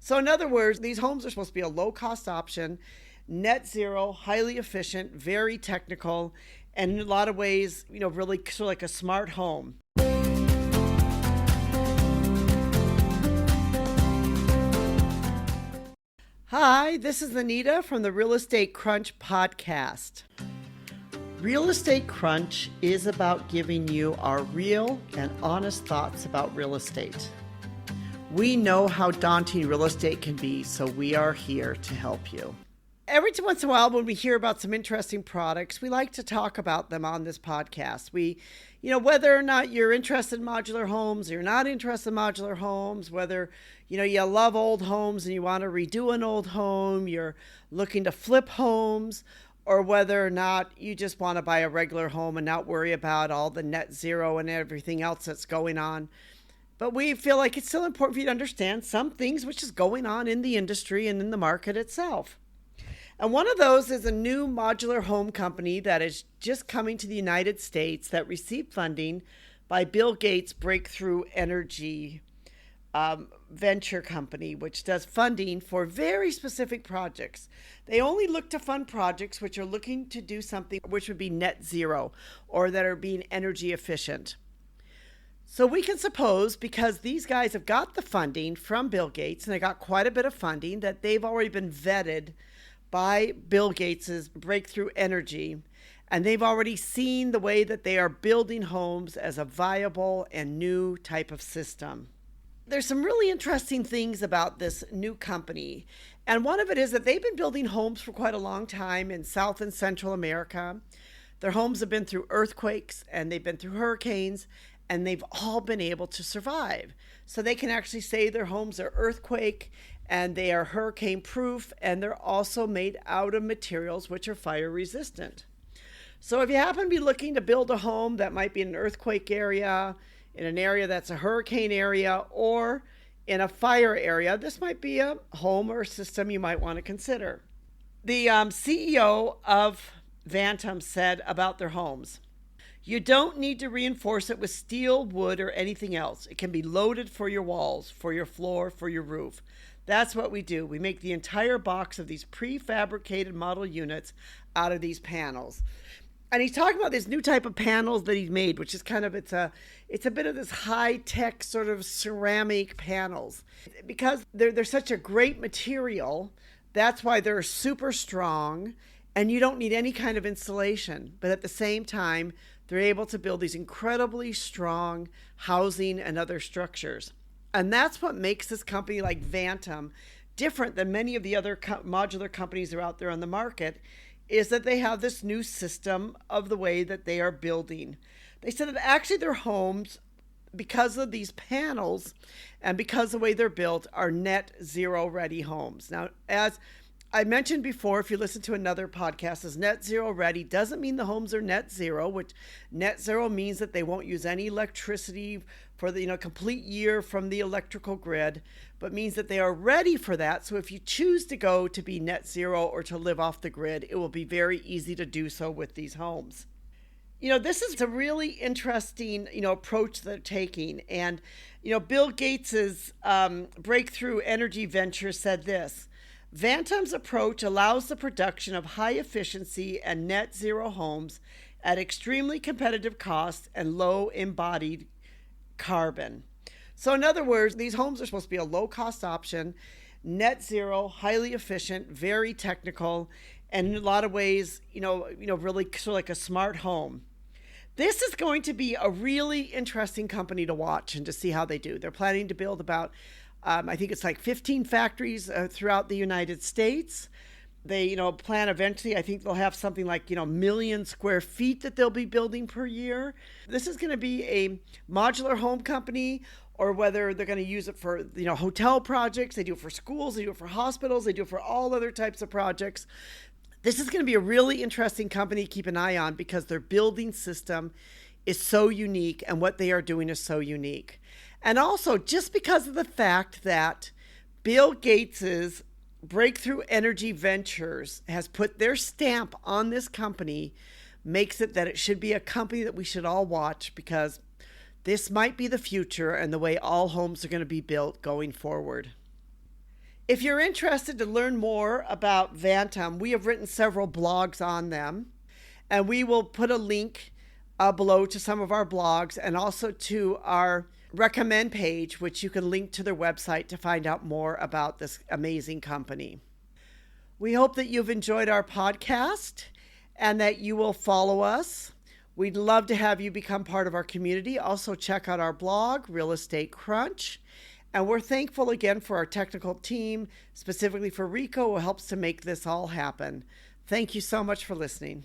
So in other words, these homes are supposed to be a low-cost option, net zero, highly efficient, very technical, and in a lot of ways, really sort of like a smart home. Hi, this is Anita from the Real Estate Crunch podcast. Real Estate Crunch is about giving you our real and honest thoughts about real estate. We know how daunting real estate can be, so we are here to help you. Every once in a while, when we hear about some interesting products, we like to talk about them on this podcast. Whether or not you're interested in modular homes, or you're not interested in modular homes, whether, you love old homes and you want to redo an old home, you're looking to flip homes, or whether or not you just want to buy a regular home and not worry about all the net zero and everything else that's going on. But we feel like it's still important for you to understand some things which is going on in the industry and in the market itself. And one of those is a new modular home company that is just coming to the United States that received funding by Bill Gates' Breakthrough Energy venture company, which does funding for very specific projects. They only look to fund projects which are looking to do something which would be net zero or that are being energy efficient. So we can suppose, because these guys have got the funding from Bill Gates, and they got quite a bit of funding, that they've already been vetted by Bill Gates's Breakthrough Energy, and they've already seen the way that they are building homes as a viable and new type of system. There's some really interesting things about this new company, and one of it is that they've been building homes for quite a long time in South and Central America. Their homes have been through earthquakes, and they've been through hurricanes, and they've all been able to survive. So they can actually say their homes are earthquake and they are hurricane proof, and they're also made out of materials which are fire resistant. So if you happen to be looking to build a home that might be in an earthquake area, in an area that's a hurricane area, or in a fire area, this might be a home or a system you might want to consider. The CEO of Vantem said about their homes, "You don't need to reinforce it with steel, wood, or anything else. It can be loaded for your walls, for your floor, for your roof. That's what we do. We make the entire box of these prefabricated model units out of these panels." And he's talking about this new type of panels that he's made, which is it's a bit of this high-tech sort of ceramic panels. Because they're such a great material, that's why they're super strong, and you don't need any kind of insulation. But at the same time, they're able to build these incredibly strong housing and other structures. And that's what makes this company like Vantem different than many of the other modular companies that are out there on the market, is that they have this new system of the way that they are building. They said that actually their homes, because of these panels and because of the way they're built, are net zero ready homes. Now, as I mentioned before, if you listen to another podcast, is net zero ready doesn't mean the homes are net zero, which net zero means that they won't use any electricity for the complete year from the electrical grid, but means that they are ready for that. So if you choose to go to be net zero or to live off the grid, it will be very easy to do so with these homes. This is a really interesting, approach they're taking. And, Bill Gates's Breakthrough Energy venture said this: "Vantem's approach allows the production of high efficiency and net zero homes at extremely competitive cost and low embodied carbon." So in other words, these homes are supposed to be a low cost option, net zero, highly efficient, very technical, and in a lot of ways, really sort of like a smart home. This is going to be a really interesting company to watch and to see how they do. They're planning to build about I think it's like 15 factories throughout the United States. They, plan eventually, I think they'll have something like, million square feet that they'll be building per year. This is going to be a modular home company, or whether they're going to use it for, hotel projects. They do it for schools, they do it for hospitals, they do it for all other types of projects. This is going to be a really interesting company to keep an eye on, because their building system is so unique and what they are doing is so unique. And also, just because of the fact that Bill Gates's Breakthrough Energy Ventures has put their stamp on this company, makes it that it should be a company that we should all watch, because this might be the future and the way all homes are going to be built going forward. If you're interested to learn more about Vantem, we have written several blogs on them, and we will put a link below to some of our blogs and also to our recommend page, which you can link to their website to find out more about this amazing company. We hope that you've enjoyed our podcast and that you will follow us. We'd love to have you become part of our community. Also, check out our blog, Real Estate Crunch. And we're thankful again for our technical team, specifically for Rico, who helps to make this all happen. Thank you so much for listening.